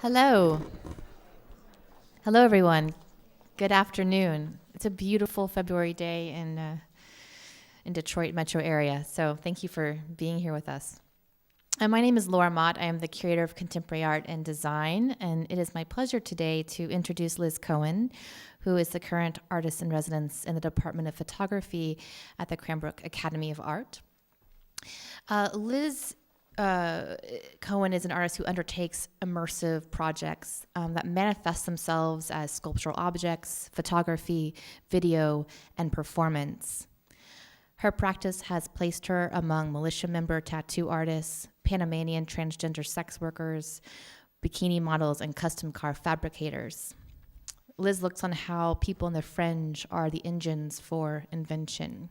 Hello. Hello, everyone. Good afternoon. It's a beautiful February day in Detroit metro area, so thank you for being here with us. My name is Laura Mott. I am the curator of contemporary art and design, and it is my pleasure today to introduce Liz Cohen, who is the current artist in residence in the Department of Photography at the Cranbrook Academy of Art. Liz Cohen is an artist who undertakes immersive projects that manifest themselves as sculptural objects, photography, video, and performance. Her practice has placed her among militia member tattoo artists, Panamanian transgender sex workers, bikini models, and custom car fabricators. Liz looks on how people in the fringe are the engines for invention.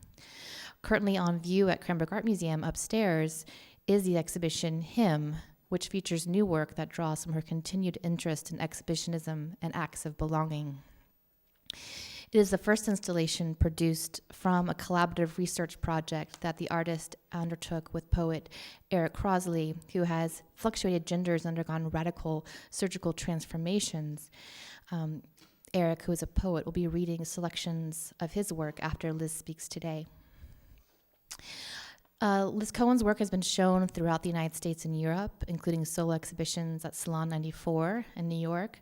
Currently on view at Cranbrook Art Museum upstairs is the exhibition Him, which features new work that draws from her continued interest in exhibitionism and acts of belonging. It is the first installation produced from a collaborative research project that the artist undertook with poet Eric Crosley, who has fluctuated genders and undergone radical surgical transformations. Eric, who is a poet, will be reading selections of his work after Liz speaks today. Liz Cohen's work has been shown throughout the United States and Europe, including solo exhibitions at Salon 94 in New York,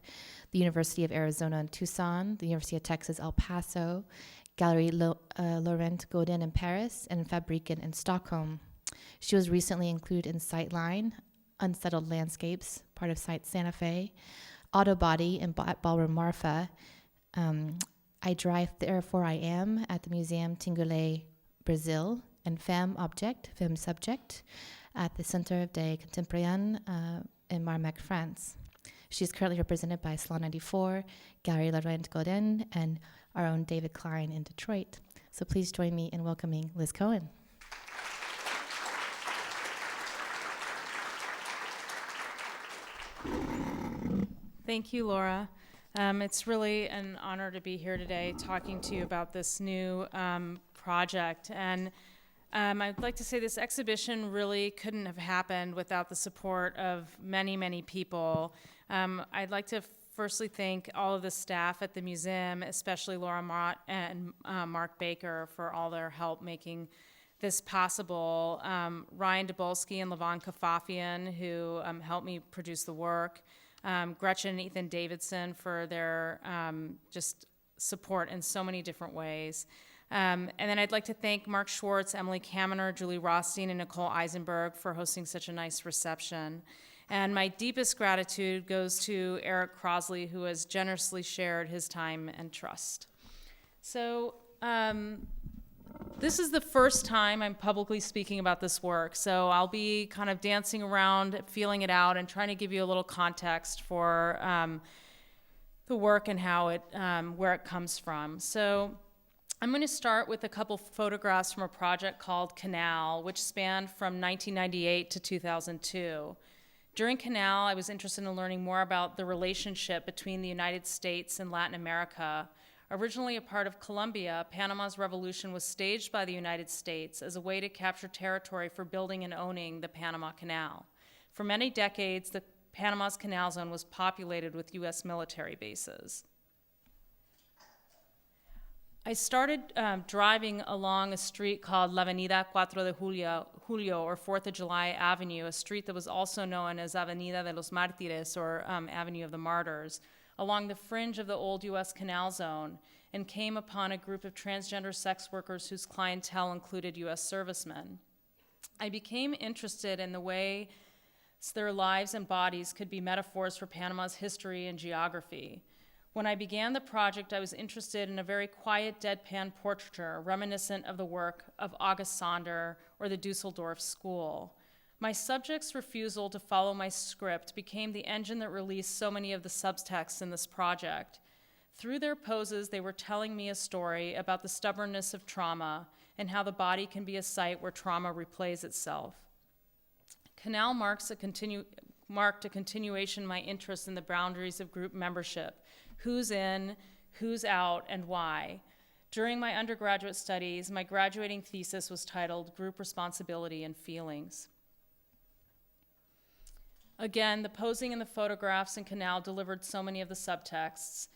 the University of Arizona in Tucson, the University of Texas El Paso, Gallery Laurent Godin in Paris, and Fabriken in Stockholm. She was recently included in Sightline, Unsettled Landscapes, part of Site Santa Fe, Autobody in Ballroom Marfa, I Drive Therefore I Am at the Museum Tingoulet, Brazil, and Femme Subject, at the Centre des Contemporains in Marmec, France. She is currently represented by Salon 94, Gallery Laurent Godin, and our own David Klein in Detroit. So please join me in welcoming Liz Cohen. Thank you, Laura. It's really an honor to be here today talking to you about this new project. And I'd like to say this exhibition really couldn't have happened without the support of many, many people. I'd like to firstly thank all of the staff at the museum, especially Laura Mott and Mark Baker, for all their help making this possible. Ryan Dabolsky and Levon Kafafian, who helped me produce the work. Gretchen and Ethan Davidson for their just support in so many different ways. And then I'd like to thank Mark Schwartz, Emily Kaminer, Julie Rothstein, and Nicole Eisenberg for hosting such a nice reception. And my deepest gratitude goes to Eric Crosley, who has generously shared his time and trust. So this is the first time I'm publicly speaking about this work, so I'll be kind of dancing around, feeling it out, and trying to give you a little context for the work and how it, where it comes from. So I'm going to start with a couple photographs from a project called Canal, which spanned from 1998 to 2002. During Canal, I was interested in learning more about the relationship between the United States and Latin America. Originally a part of Colombia, Panama's revolution was staged by the United States as a way to capture territory for building and owning the Panama Canal. For many decades, the Panama's Canal Zone was populated with U.S. military bases. I started driving along a street called La Avenida 4 de Julio, or 4th of July Avenue, a street that was also known as Avenida de los Mártires, or Avenue of the Martyrs, along the fringe of the old U.S. Canal Zone, and came upon a group of transgender sex workers whose clientele included U.S. servicemen. I became interested in the way their lives and bodies could be metaphors for Panama's history and geography. When I began the project, I was interested in a very quiet, deadpan portraiture reminiscent of the work of August Sander or the Dusseldorf School. My subject's refusal to follow my script became the engine that released so many of the subtexts in this project. Through their poses, they were telling me a story about the stubbornness of trauma and how the body can be a site where trauma replays itself. Canal marked a continuation of my interest in the boundaries of group membership, who's in, who's out, and why. During my undergraduate studies, my graduating thesis was titled Group Responsibility and Feelings. Again, the posing in the photographs and canal delivered so many of the subtexts.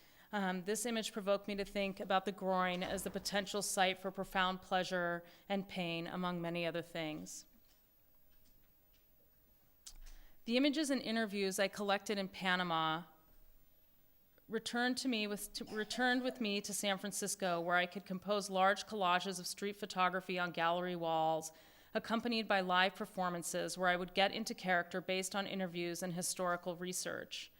This image provoked me to think about the groin as the potential site for profound pleasure and pain, among many other things. The images and interviews I collected in Panama returned with me to San Francisco, where I could compose large collages of street photography on gallery walls, accompanied by live performances where I would get into character based on interviews and historical research.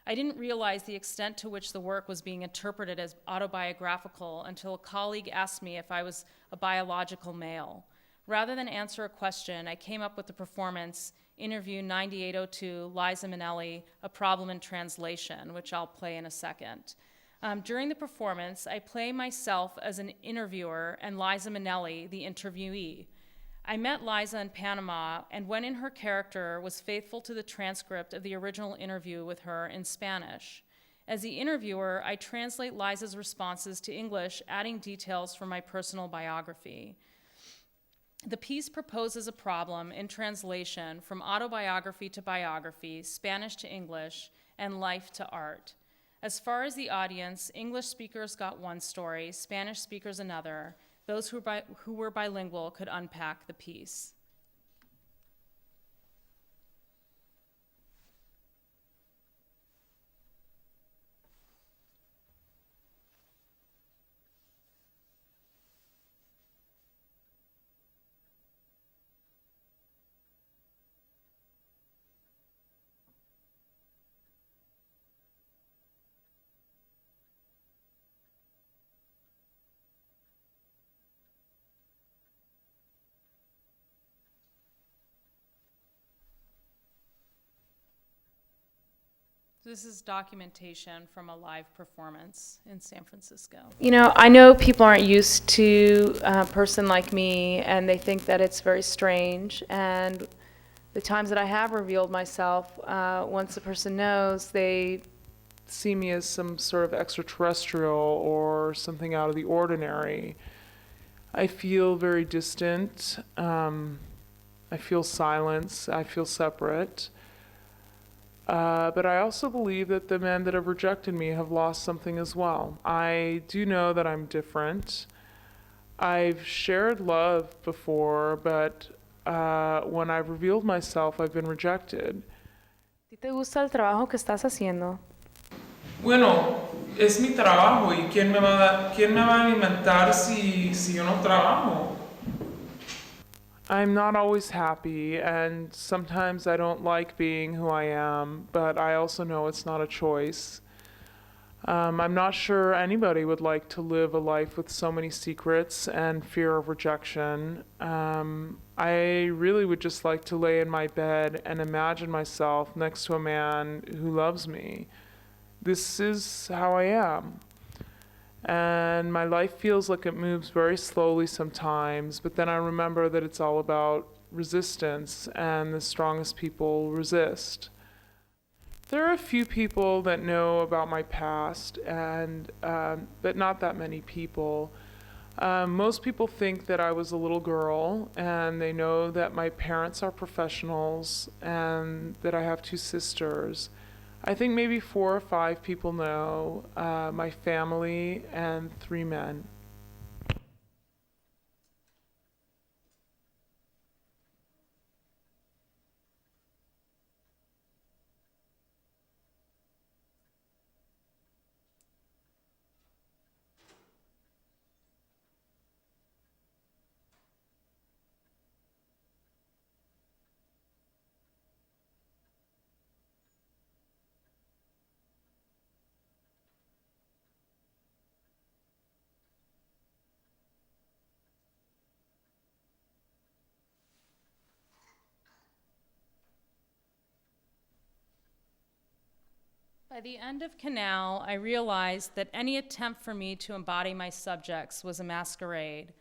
I didn't realize the extent to which the work was being interpreted as autobiographical until a colleague asked me if I was a biological male. Rather than answer a question, I came up with the performance, Interview 9802, Liza Minnelli, A Problem in Translation, which I'll play in a second. During the performance, I play myself as an interviewer and Liza Minnelli, the interviewee. I met Liza in Panama, and when in her character, was faithful to the transcript of the original interview with her in Spanish. As the interviewer, I translate Liza's responses to English, adding details from my personal biography. The piece proposes a problem in translation from autobiography to biography, Spanish to English, and life to art. As far as the audience, English speakers got one story, Spanish speakers another. Those who were bilingual could unpack the piece. This is documentation from a live performance in San Francisco. You know, I know people aren't used to a person like me, and they think that it's very strange. And the times that I have revealed myself, once a person knows, they see me as some sort of extraterrestrial or something out of the ordinary. I feel very distant. I feel silence. I feel separate. But I also believe that the men that have rejected me have lost something as well. I do know that I'm different. I've shared love before, but when I've revealed myself, I've been rejected. ¿Te gusta el trabajo que estás haciendo? Bueno, es mi trabajo y quién me va a alimentar si yo no trabajo? I'm not always happy, and sometimes I don't like being who I am, but I also know it's not a choice. I'm not sure anybody would like to live a life with so many secrets and fear of rejection. I really would just like to lay in my bed and imagine myself next to a man who loves me. This is how I am. And my life feels like it moves very slowly sometimes, but then I remember that it's all about resistance, and the strongest people resist. There are a few people that know about my past, and but not that many people. Most people think that I was a little girl, and they know that my parents are professionals and that I have two sisters. I think maybe 4 or 5 people know, my family and 3 men. By the end of Canal, I realized that any attempt for me to embody my subjects was a masquerade.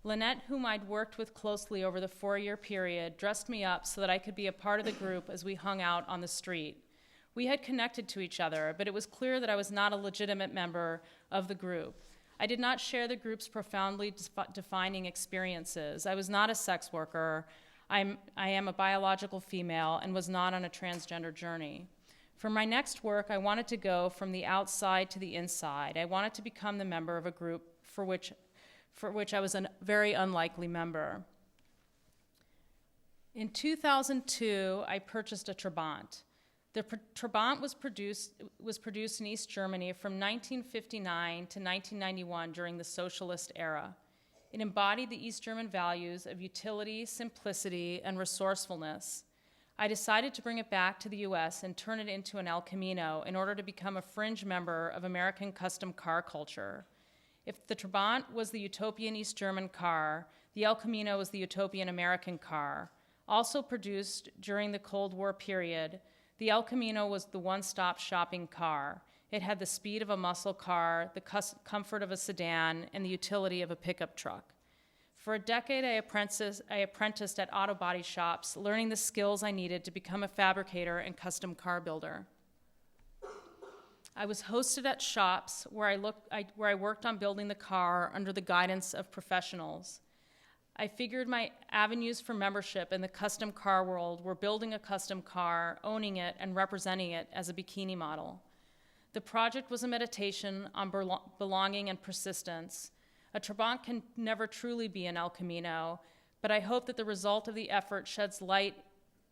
Lynette, whom I'd worked with closely over the 4-year period, dressed me up so that I could be a part of the group as we hung out on the street. We had connected to each other, but it was clear that I was not a legitimate member of the group. I did not share the group's profoundly defining experiences. I was not a sex worker. I am a biological female and was not on a transgender journey. For my next work, I wanted to go from the outside to the inside. I wanted to become the member of a group for which I was a very unlikely member. In 2002, I purchased a Trabant. The Trabant was produced in East Germany from 1959 to 1991 during the socialist era. It embodied the East German values of utility, simplicity, and resourcefulness. I decided to bring it back to the US and turn it into an El Camino in order to become a fringe member of American custom car culture. If the Trabant was the utopian East German car, the El Camino was the utopian American car. Also produced during the Cold War period, the El Camino was the one-stop shopping car. It had the speed of a muscle car, the comfort of a sedan, and the utility of a pickup truck. For a decade, I apprenticed at auto body shops, learning the skills I needed to become a fabricator and custom car builder. I was hosted at shops where I worked on building the car under the guidance of professionals. I figured my avenues for membership in the custom car world were building a custom car, owning it, and representing it as a bikini model. The project was a meditation on belonging and persistence. A Trabant can never truly be an El Camino, but I hope that the result of the effort sheds light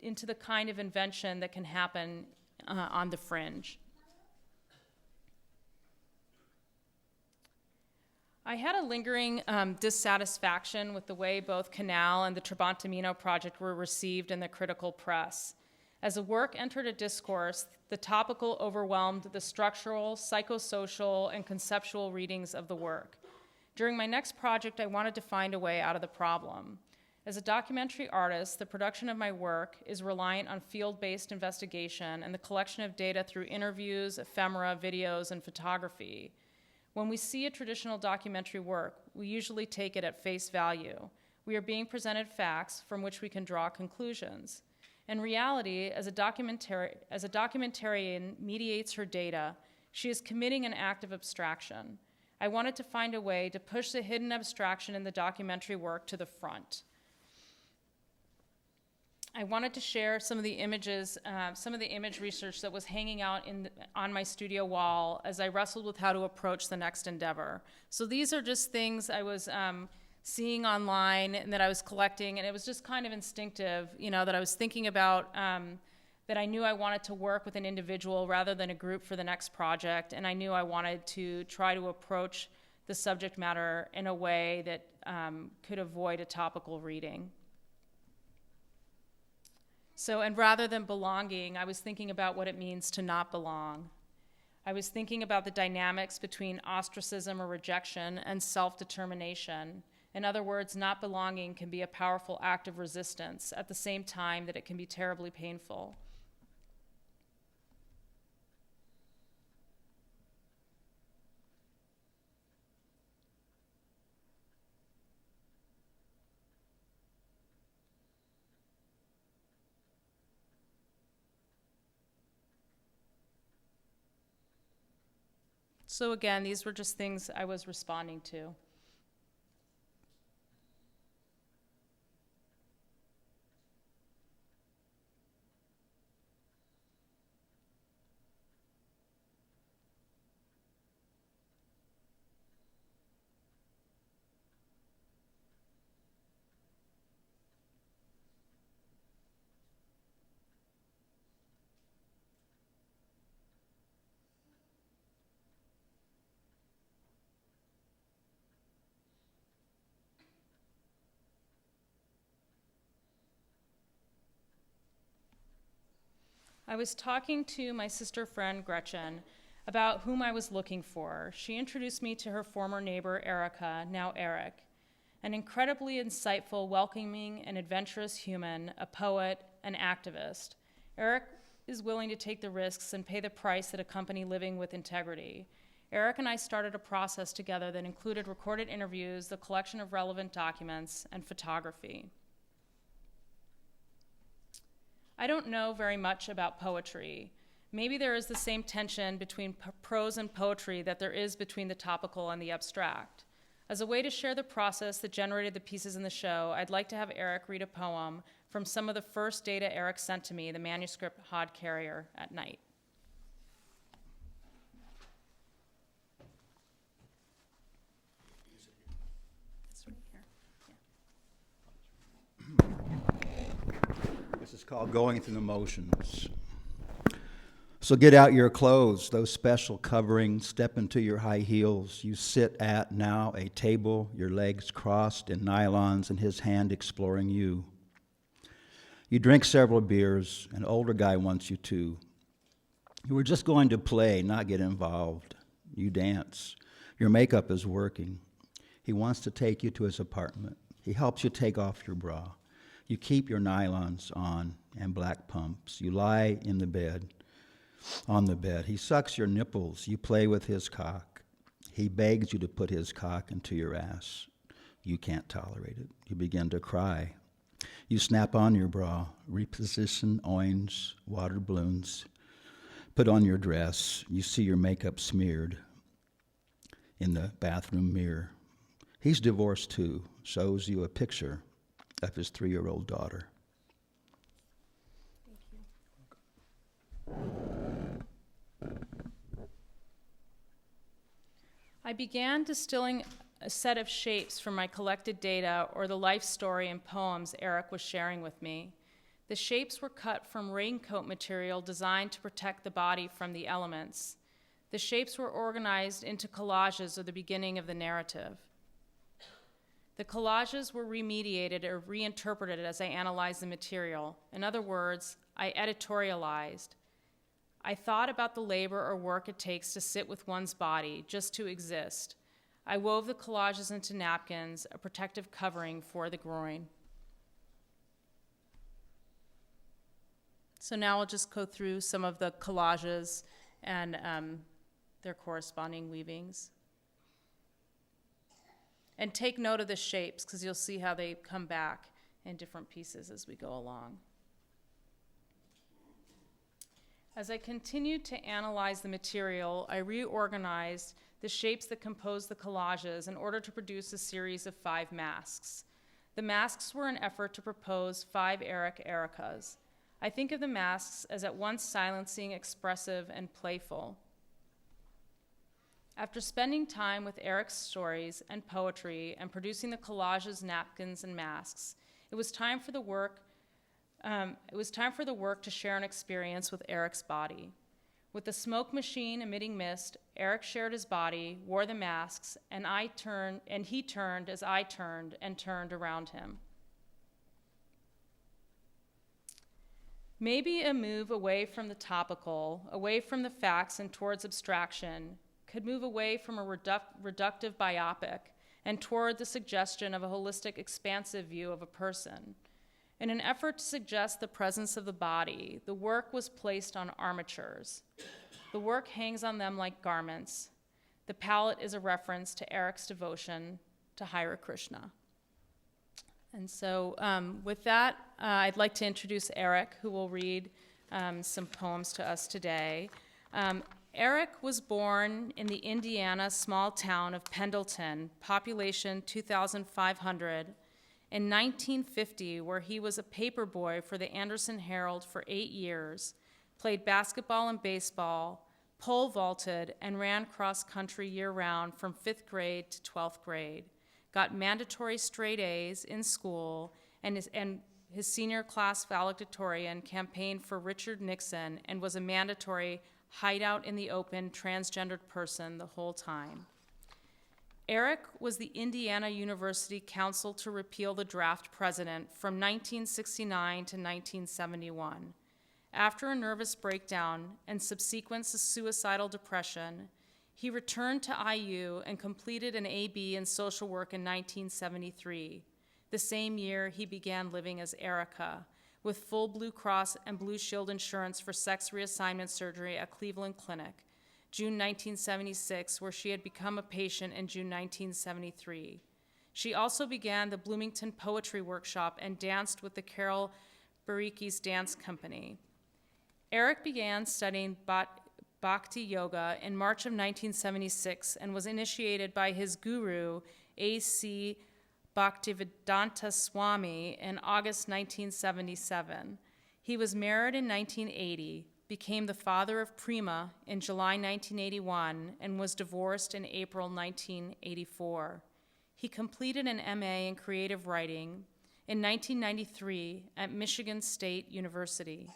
into the kind of invention that can happen on the fringe. I had a lingering dissatisfaction with the way both Canal and the Trabantamino project were received in the critical press. As the work entered a discourse, the topical overwhelmed the structural, psychosocial, and conceptual readings of the work. During my next project, I wanted to find a way out of the problem. As a documentary artist, the production of my work is reliant on field-based investigation and the collection of data through interviews, ephemera, videos, and photography. When we see a traditional documentary work, we usually take it at face value. We are being presented facts from which we can draw conclusions. In reality, as a documentarian mediates her data, she is committing an act of abstraction. I wanted to find a way to push the hidden abstraction in the documentary work to the front. I wanted to share some of the images, some of the image research that was hanging out on my studio wall as I wrestled with how to approach the next endeavor. So these are just things I was seeing online and that I was collecting, and it was just kind of instinctive, that I was thinking about, that I knew I wanted to work with an individual rather than a group for the next project, and I knew I wanted to try to approach the subject matter in a way that could avoid a topical reading. So, and rather than belonging, I was thinking about what it means to not belong. I was thinking about the dynamics between ostracism or rejection and self-determination. In other words, not belonging can be a powerful act of resistance at the same time that it can be terribly painful. So again, these were just things I was responding to. I was talking to my sister friend Gretchen about whom I was looking for. She introduced me to her former neighbor Erica, now Eric, an incredibly insightful, welcoming, and adventurous human, a poet, an activist. Eric is willing to take the risks and pay the price that accompany living with integrity. Eric and I started a process together that included recorded interviews, the collection of relevant documents, and photography. I don't know very much about poetry. Maybe there is the same tension between prose and poetry that there is between the topical and the abstract. As a way to share the process that generated the pieces in the show, I'd like to have Eric read a poem from some of the first data Eric sent to me, the manuscript Hod Carrier at Night. It's right here. This is called going through the motions. So get out your clothes, those special coverings, step into your high heels. You sit at now a table, your legs crossed in nylons and his hand exploring you. You drink several beers, an older guy wants you to. You were just going to play, not get involved. You dance. Your makeup is working. He wants to take you to his apartment. He helps you take off your bra. You keep your nylons on and black pumps. You lie in the bed. On the bed. He sucks your nipples. You play with his cock. He begs you to put his cock into your ass. You can't tolerate it. You begin to cry. You snap on your bra, reposition orange water balloons, put on your dress. You see your makeup smeared in the bathroom mirror. He's divorced too, shows you a picture of his 3-year-old daughter. I began distilling a set of shapes from my collected data or the life story and poems Eric was sharing with me. The shapes were cut from raincoat material designed to protect the body from the elements. The shapes were organized into collages or the beginning of the narrative. The collages were remediated or reinterpreted as I analyzed the material. In other words, I editorialized. I thought about the labor or work it takes to sit with one's body, just to exist. I wove the collages into napkins, a protective covering for the groin. So now I'll just go through some of the collages and their corresponding weavings. And take note of the shapes, because you'll see how they come back in different pieces as we go along. As I continued to analyze the material, I reorganized the shapes that compose the collages in order to produce a series of 5 masks. The masks were an effort to propose 5 Eric Ericas. I think of the masks as at once silencing, expressive, and playful. After spending time with Eric's stories and poetry and producing the collages, napkins, and masks, it was time for the work to share an experience with Eric's body. With the smoke machine emitting mist, Eric shared his body, wore the masks, and he turned as I turned and turned around him. Maybe a move away from the topical, away from the facts and towards abstraction, could move away from a reductive biopic and toward the suggestion of a holistic, expansive view of a person. In an effort to suggest the presence of the body, the work was placed on armatures. The work hangs on them like garments. The palette is a reference to Eric's devotion to Hare Krishna. And so with that, I'd like to introduce Eric, who will read some poems to us today. Eric was born in the Indiana small town of Pendleton, population 2,500, in 1950, where he was a paper boy for the Anderson Herald for 8 years, played basketball and baseball, pole vaulted, and ran cross country year-round from 5th grade to 12th grade, got mandatory straight A's in school, and his senior class valedictorian campaigned for Richard Nixon and was a mandatory hideout in the open transgendered person the whole time. Eric was the Indiana University counsel to repeal the draft president from 1969 to 1971. After a nervous breakdown and subsequent suicidal depression, he returned to IU and completed an AB in social work in 1973. The same year, he began living as Erica, with full Blue Cross and Blue Shield insurance for sex reassignment surgery at Cleveland Clinic, June 1976, where she had become a patient in June 1973. She also began the Bloomington Poetry Workshop and danced with the Carol Bariki's dance company. Eric began studying Bhakti Yoga in March of 1976 and was initiated by his guru, A.C. Bhaktivedanta Swami in August 1977. He was married in 1980, became the father of Prima in July 1981, and was divorced in April 1984. He completed an MA in creative writing in 1993 at Michigan State University.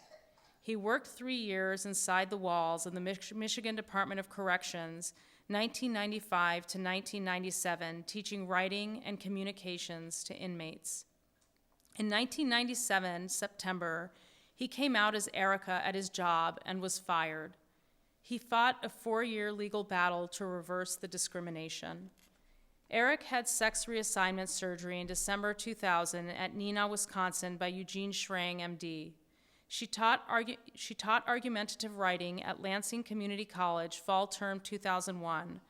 He worked 3 years inside the walls of the Michigan Department of Corrections, 1995 to 1997, teaching writing and communications to inmates. In 1997, September, he came out as Erica at his job and was fired. He fought a 4-year legal battle to reverse the discrimination. Eric had sex reassignment surgery in December 2000 at Neenah, Wisconsin by Eugene Schrang, MD. She taught argumentative writing at Lansing Community College fall term 2001.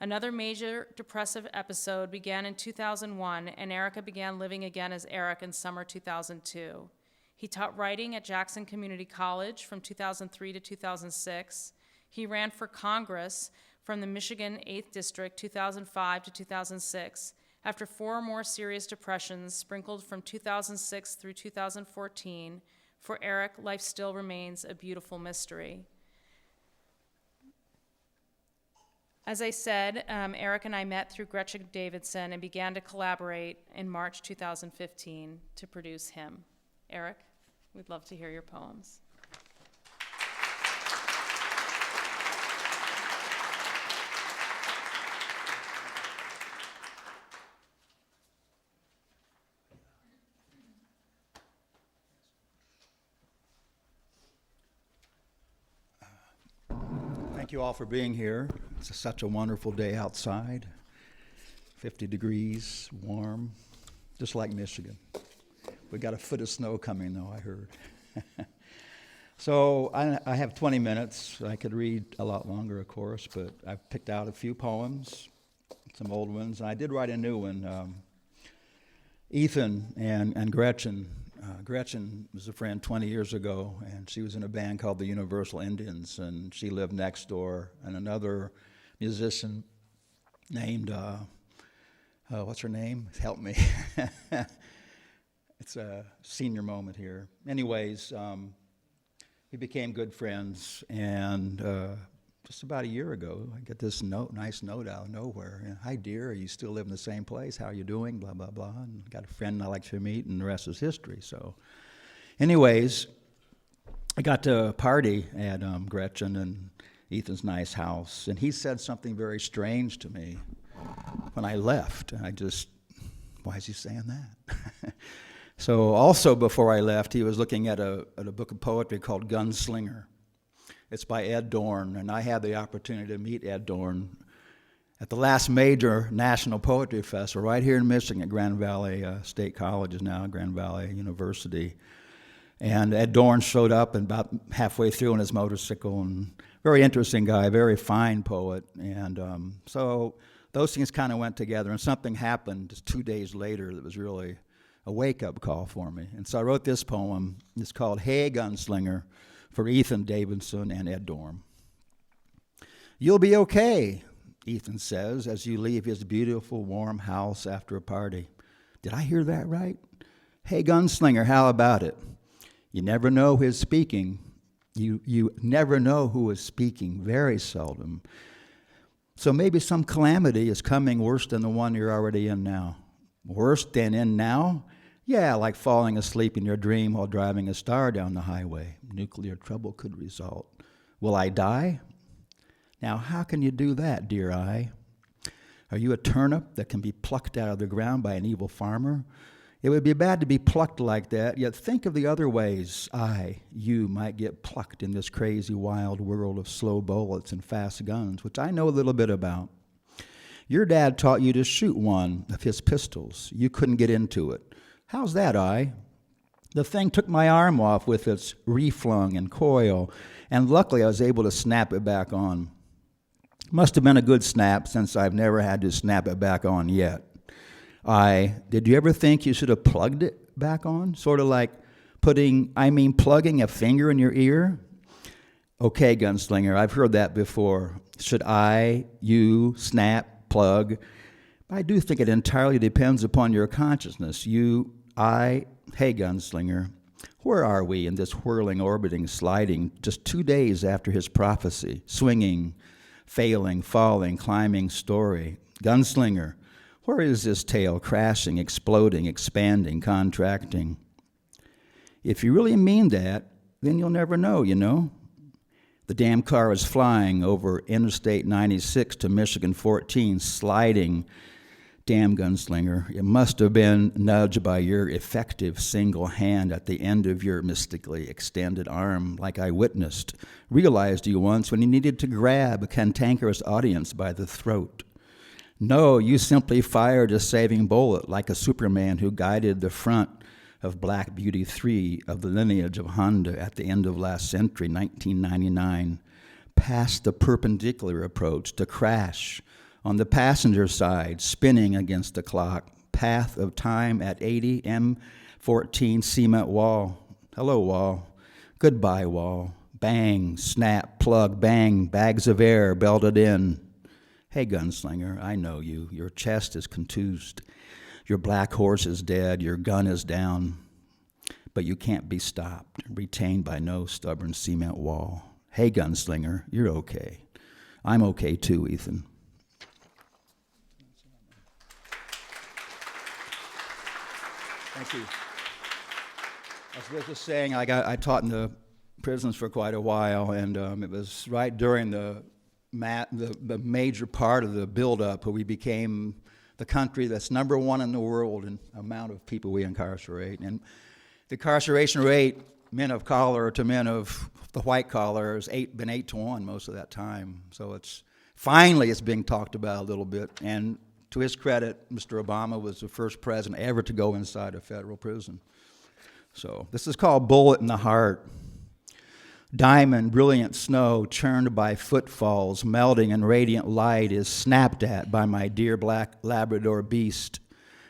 Another major depressive episode began in 2001, and Erica began living again as Eric in summer 2002. He taught writing at Jackson Community College from 2003 to 2006. He ran for Congress from the Michigan 8th District 2005 to 2006. After 4 more serious depressions sprinkled from 2006 through 2014, for Eric, life still remains a beautiful mystery. As I said, Eric and I met through Gretchen Davidson and began to collaborate in March 2015 to produce him. Eric, we'd love to hear your poems. Thank you all for being here. It's such a wonderful day outside. 50 degrees, warm, just like Michigan. We got a foot of snow coming, though, I heard. So I have 20 minutes. I could read a lot longer, of course, but I've picked out a few poems, some old ones. And I did write a new one. Ethan and Gretchen. Gretchen was a friend 20 years ago, and she was in a band called the Universal Indians, and she lived next door. And another musician named, what's her name? Help me. It's a senior moment here. Anyways, we became good friends, and just about a year ago, I get this nice note out of nowhere. Hi, dear, you still live in the same place? How are you doing? Blah, blah, blah. And got a friend I like to meet, and the rest is history. So anyways, I got to a party at Gretchen and Ethan's nice house, and he said something very strange to me when I left. And why is he saying that? So also before I left, he was looking at a book of poetry called Gunslinger. It's by Ed Dorn, and I had the opportunity to meet Ed Dorn at the last major national poetry festival right here in Michigan at Grand Valley State College is now Grand Valley University. And Ed Dorn showed up and about halfway through on his motorcycle, and very interesting guy, very fine poet. And so those things kind of went together, and something happened just 2 days later that was really a wake-up call for me. And so I wrote this poem. It's called Hey Gunslinger, for Ethan Davidson and Ed Dorn. You'll be okay, Ethan says, as you leave his beautiful, warm house after a party. Did I hear that right? Hey, Gunslinger, how about it? You never know who's speaking. You never know who is speaking, very seldom. So maybe some calamity is coming worse than the one you're already in now. Worse than in now? Yeah, like falling asleep in your dream while driving a star down the highway. Nuclear trouble could result. Will I die? Now, how can you do that, dear eye? Are you a turnip that can be plucked out of the ground by an evil farmer? It would be bad to be plucked like that, yet think of the other ways you might get plucked in this crazy, wild world of slow bullets and fast guns, which I know a little bit about. Your dad taught you to shoot one of his pistols. You couldn't get into it. How's that, I? The thing took my arm off with its reflung and coil, and luckily I was able to snap it back on. Must have been a good snap, since I've never had to snap it back on yet. Did you ever think you should have plugged it back on? Sort of like plugging a finger in your ear? Okay, Gunslinger, I've heard that before. Should you, snap, plug, I do think it entirely depends upon your consciousness. You, I, hey, gunslinger, where are we in this whirling, orbiting, sliding, just 2 days after his prophecy, swinging, failing, falling, climbing story? Gunslinger, where is this tale crashing, exploding, expanding, contracting? If you really mean that, then you'll never know, you know? The damn car is flying over Interstate 96 to Michigan 14, sliding. Damn, gunslinger, it must have been nudged by your effective single hand at the end of your mystically extended arm, like I witnessed, realized you once when you needed to grab a cantankerous audience by the throat. No, you simply fired a saving bullet like a Superman who guided the front of Black Beauty 3 of the lineage of Honda at the end of last century, 1999, past the perpendicular approach to crash on the passenger side, spinning against the clock, path of time at 80 M14 cement wall. Hello, wall. Goodbye, wall. Bang, snap, plug, bang, bags of air belted in. Hey, gunslinger, I know you. Your chest is contused. Your black horse is dead. Your gun is down. But you can't be stopped, retained by no stubborn cement wall. Hey, gunslinger, you're okay. I'm okay too, Ethan. Thank you. As Liz was saying, I taught in the prisons for quite a while, and it was right during the major part of the buildup where we became the country that's number one in the world in amount of people we incarcerate. And the incarceration rate, men of color to men of the white collar, has been 8-to-1 most of that time. So it's being talked about a little bit. And to his credit, Mr. Obama was the first president ever to go inside a federal prison. So this is called Bullet in the Heart. Diamond, brilliant snow churned by footfalls, melting in radiant light, is snapped at by my dear black Labrador beast.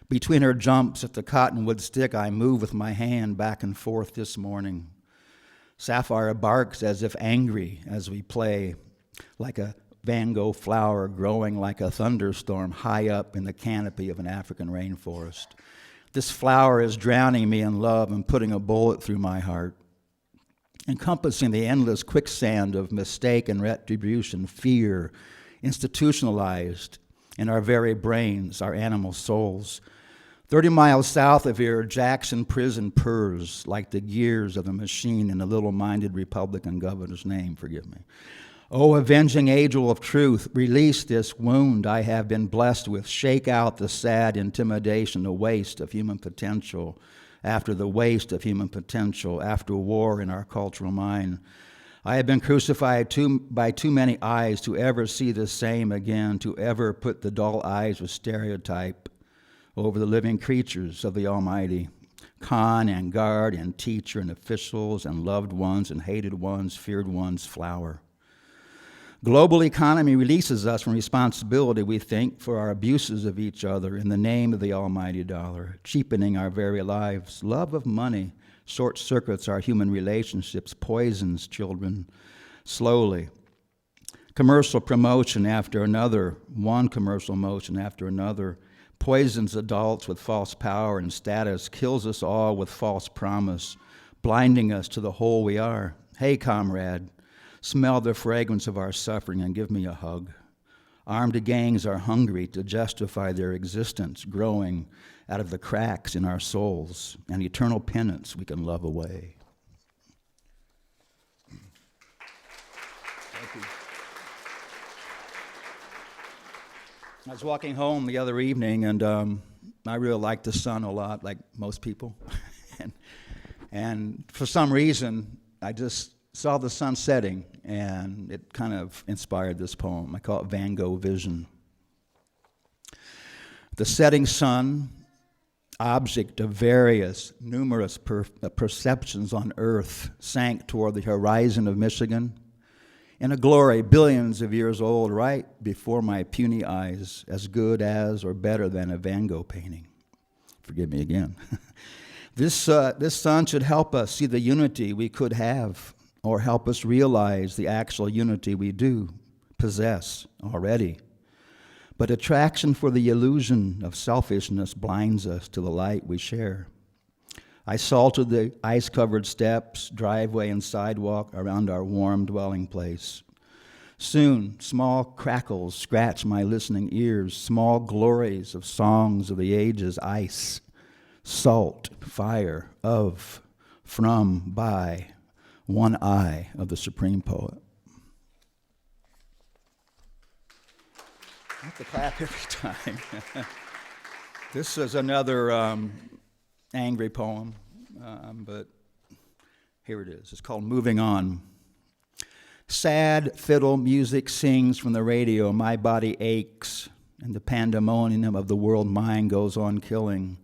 Between her jumps at the cottonwood stick, I move with my hand back and forth this morning. Sapphire barks as if angry as we play, like a Van Gogh flower growing like a thunderstorm high up in the canopy of an African rainforest. This flower is drowning me in love and putting a bullet through my heart, encompassing the endless quicksand of mistake and retribution, fear, institutionalized in our very brains, our animal souls. 30 miles south of here, Jackson Prison purrs like the gears of a machine in a little-minded Republican governor's name, forgive me. Oh, avenging angel of truth, release this wound I have been blessed with. Shake out the sad intimidation, the waste of human potential, after the waste of human potential, after war in our cultural mind. I have been crucified by too many eyes to ever see the same again, to ever put the dull eyes of stereotype over the living creatures of the Almighty. Con and guard and teacher and officials and loved ones and hated ones, feared ones, flower. Global economy releases us from responsibility, we think, for our abuses of each other in the name of the almighty dollar, cheapening our very lives. Love of money short-circuits our human relationships, poisons children slowly. Commercial promotion after another, one commercial motion after another, poisons adults with false power and status, kills us all with false promise, blinding us to the whole we are. Hey, comrade, smell the fragrance of our suffering and give me a hug. Armed gangs are hungry to justify their existence, growing out of the cracks in our souls, and eternal penance we can love away. Thank you. I was walking home the other evening, and I really like the sun a lot, like most people. and for some reason, I just saw the sun setting, and it kind of inspired this poem. I call it Van Gogh Vision. The setting sun, object of numerous perceptions on earth, sank toward the horizon of Michigan in a glory billions of years old, right before my puny eyes, as good as or better than a Van Gogh painting. Forgive me again. This sun should help us see the unity we could have, or help us realize the actual unity we do possess already. But attraction for the illusion of selfishness blinds us to the light we share. I salted the ice-covered steps, driveway, and sidewalk around our warm dwelling place. Soon, small crackles scratch my listening ears, small glories of songs of the ages, ice, salt, fire, of, from, by, one eye of the supreme poet. I have to clap every time. This is another angry poem, but here it is. It's called Moving On. Sad fiddle music sings from the radio, my body aches, and the pandemonium of the world mind goes on killing.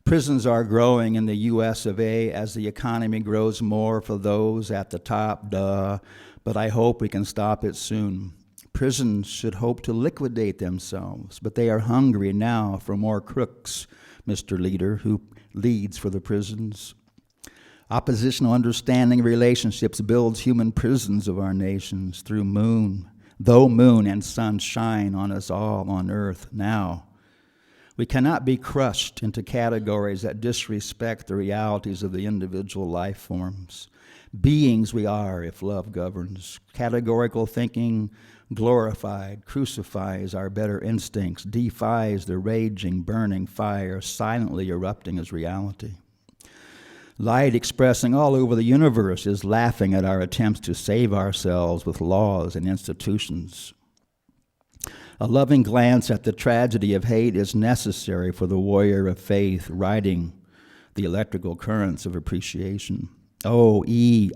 Prisons are growing in the US of A as the economy grows more for those at the top, but I hope we can stop it soon. Prisons should hope to liquidate themselves, but they are hungry now for more crooks, Mr. Leader, who leads for the prisons. Oppositional understanding relationships builds human prisons of our nations through though moon and sun shine on us all on earth now. We cannot be crushed into categories that disrespect the realities of the individual life forms. Beings we are if love governs. Categorical thinking glorified, crucifies our better instincts, defies the raging, burning fire, silently erupting as reality. Light expressing all over the universe is laughing at our attempts to save ourselves with laws and institutions. A loving glance at the tragedy of hate is necessary for the warrior of faith riding the electrical currents of appreciation. O-E-I-U-A-Y,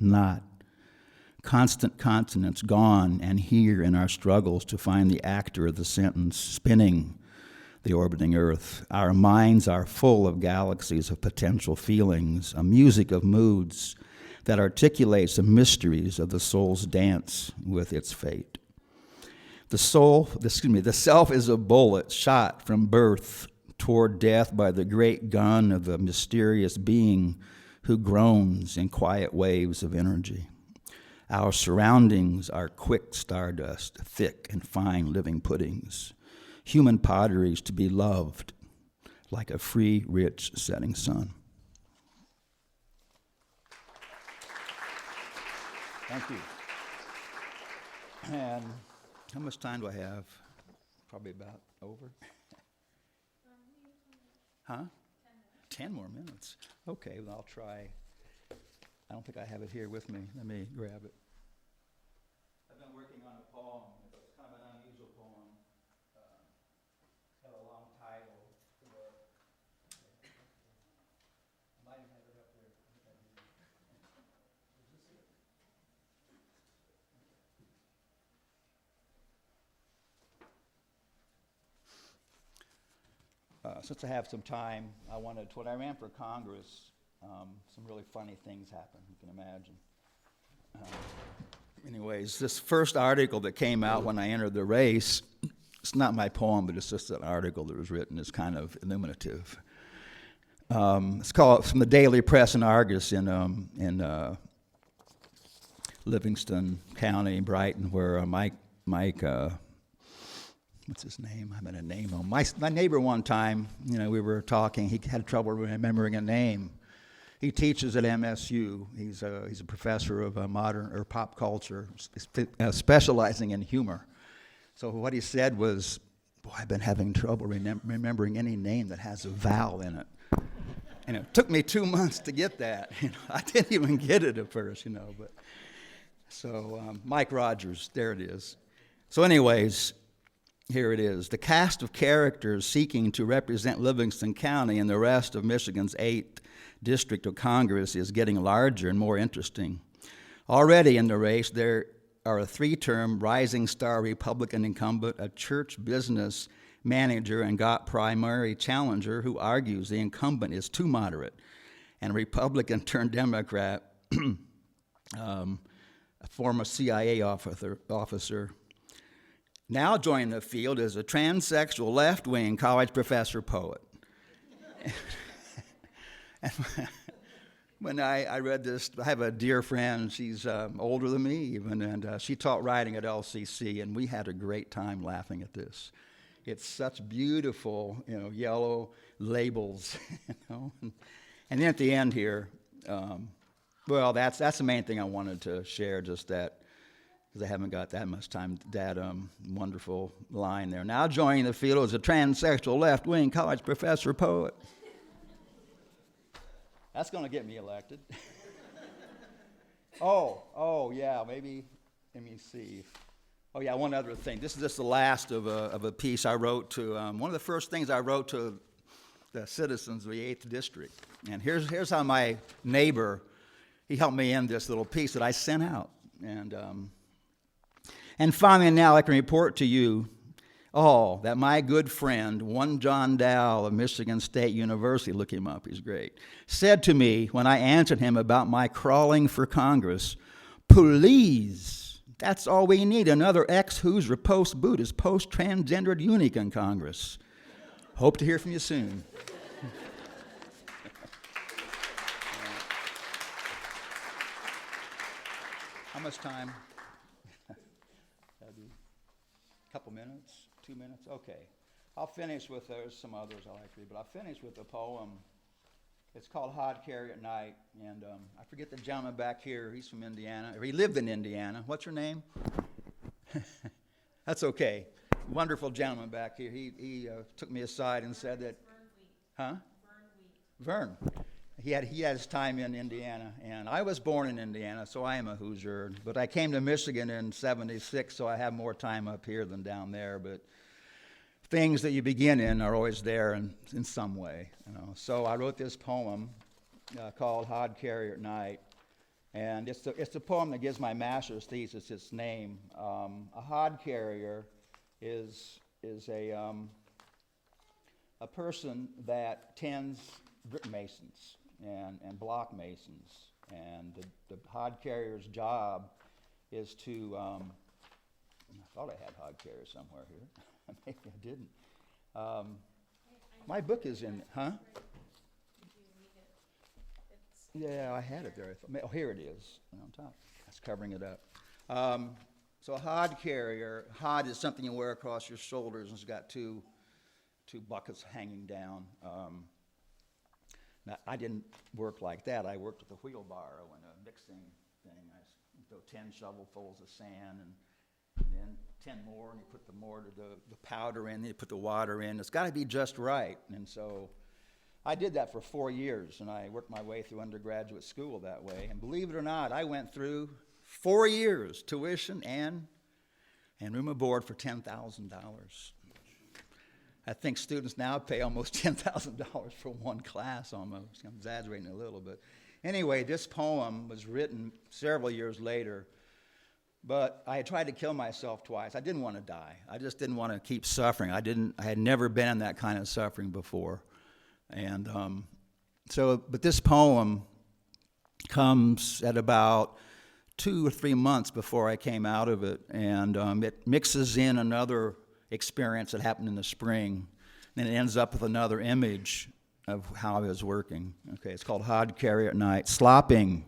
not. Constant consonants gone and here in our struggles to find the actor of the sentence spinning the orbiting earth. Our minds are full of galaxies of potential feelings, a music of moods that articulates the mysteries of the soul's dance with its fate. The self is a bullet shot from birth toward death by the great gun of the mysterious being who groans in quiet waves of energy. Our surroundings are quick stardust, thick and fine living puddings, human potteries to be loved like a free, rich setting sun. Thank you. And how much time do I have? Probably about over. Huh? 10 more minutes. Okay, well, I'll try. I don't think I have it here with me. Let me grab it. I've been working on a poem. It's kind of an unusual poem. It's got a long title. I might have it up there. Is this it? Since I have some time, when I ran for Congress, some really funny things happened, you can imagine. Anyways, this first article that came out when I entered the race, it's not my poem, but it's just an article that was written. It's kind of illuminative. It's called from the Daily Press and Argus in Livingston County, Brighton, where Mike what's his name? I'm going to name him. My neighbor one time, we were talking. He had trouble remembering a name. He teaches at MSU. He's a professor of modern or pop culture, specializing in humor. So what he said was, "Boy, I've been having trouble remembering any name that has a vowel in it." And it took me 2 months to get that. I didn't even get it at first, But so Mike Rogers, there it is. So, anyways. Here it is. The cast of characters seeking to represent Livingston County and the rest of Michigan's 8th District of Congress is getting larger and more interesting. Already in the race, there are a 3-term rising star Republican incumbent, a church business manager and GOP primary challenger who argues the incumbent is too moderate, and a Republican turned Democrat, a former CIA officer. Now joining the field is a transsexual left-wing college professor poet. when I read this, I have a dear friend, she's older than me even, and she taught writing at LCC, and we had a great time laughing at this. It's such beautiful, yellow labels, And then at the end here, well, that's the main thing I wanted to share, just that, because I haven't got that much time, that wonderful line there. Now joining the field as a transsexual left-wing college professor poet. That's going to get me elected. Oh, yeah, maybe, let me see. Oh, yeah, one other thing. This is just the last of a piece I wrote to, one of the first things I wrote to the citizens of the 8th District. And here's how my neighbor, he helped me in this little piece that I sent out. And finally, now I can report to you all that my good friend, one John Dow of Michigan State University, look him up, he's great, said to me when I answered him about my crawling for Congress, "Please, that's all we need, another ex-Hoosier, post-Buddhist, post-transgendered eunuch in Congress." Hope to hear from you soon. How much time? A couple minutes? 2 minutes? Okay. I'll finish with, there's some others I like to read, but I'll finish with a poem. It's called Hod Carry at Night, and I forget the gentleman back here. He's from Indiana, or he lived in Indiana. What's your name? That's okay. Wonderful gentleman back here. He took me aside and said that, huh? Vern. He had his time in Indiana, and I was born in Indiana, so I am a Hoosier. But I came to Michigan in '76, so I have more time up here than down there. But things that you begin in are always there in some way, So I wrote this poem called "Hod Carrier at Night," and it's the poem that gives my master's thesis its name. A hod carrier is a person that tends brick masons and block masons, and the hod carrier's job is to I thought I had hod carrier somewhere here. Maybe I didn't. My book is in, huh? Yeah, I had it there. Oh, here it is on top. That's covering it up. So a hod carrier, hod is something you wear across your shoulders, and it's got two buckets hanging down. Now, I didn't work like that. I worked with a wheelbarrow and a mixing thing. I throw 10 shovelfuls of sand and then 10 more, and you put the powder in, then you put the water in. It's got to be just right. And so I did that for 4 years, and I worked my way through undergraduate school that way. And believe it or not, I went through 4 years tuition and room and board for $10,000. I think students now pay almost $10,000 for one class almost. I'm exaggerating a little bit. Anyway, this poem was written several years later, but I had tried to kill myself twice. I didn't want to die. I just didn't want to keep suffering. I had never been in that kind of suffering before. And but this poem comes at about 2 or 3 months before I came out of it, and it mixes in another experience that happened in the spring, and it ends up with another image of how I was working. Okay, it's called Hod Carry at Night. Slopping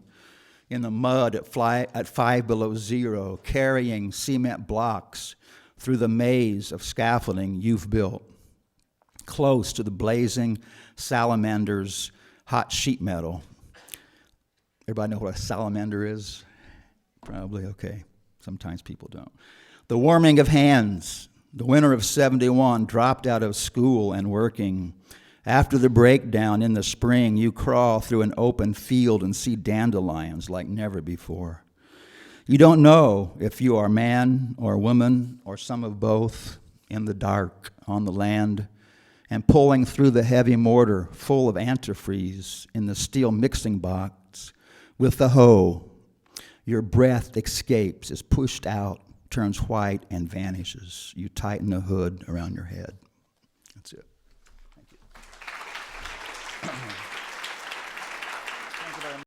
in the mud at 5 below zero, carrying cement blocks through the maze of scaffolding you've built, close to the blazing salamander's hot sheet metal. Everybody know what a salamander is? Probably, okay. Sometimes people don't. The warming of hands. The winter of '71, dropped out of school and working. After the breakdown in the spring, you crawl through an open field and see dandelions like never before. You don't know if you are man or woman or some of both, in the dark, on the land, and pulling through the heavy mortar full of antifreeze in the steel mixing box with the hoe. Your breath escapes, is pushed out, turns white, and vanishes. You tighten the hood around your head. That's it.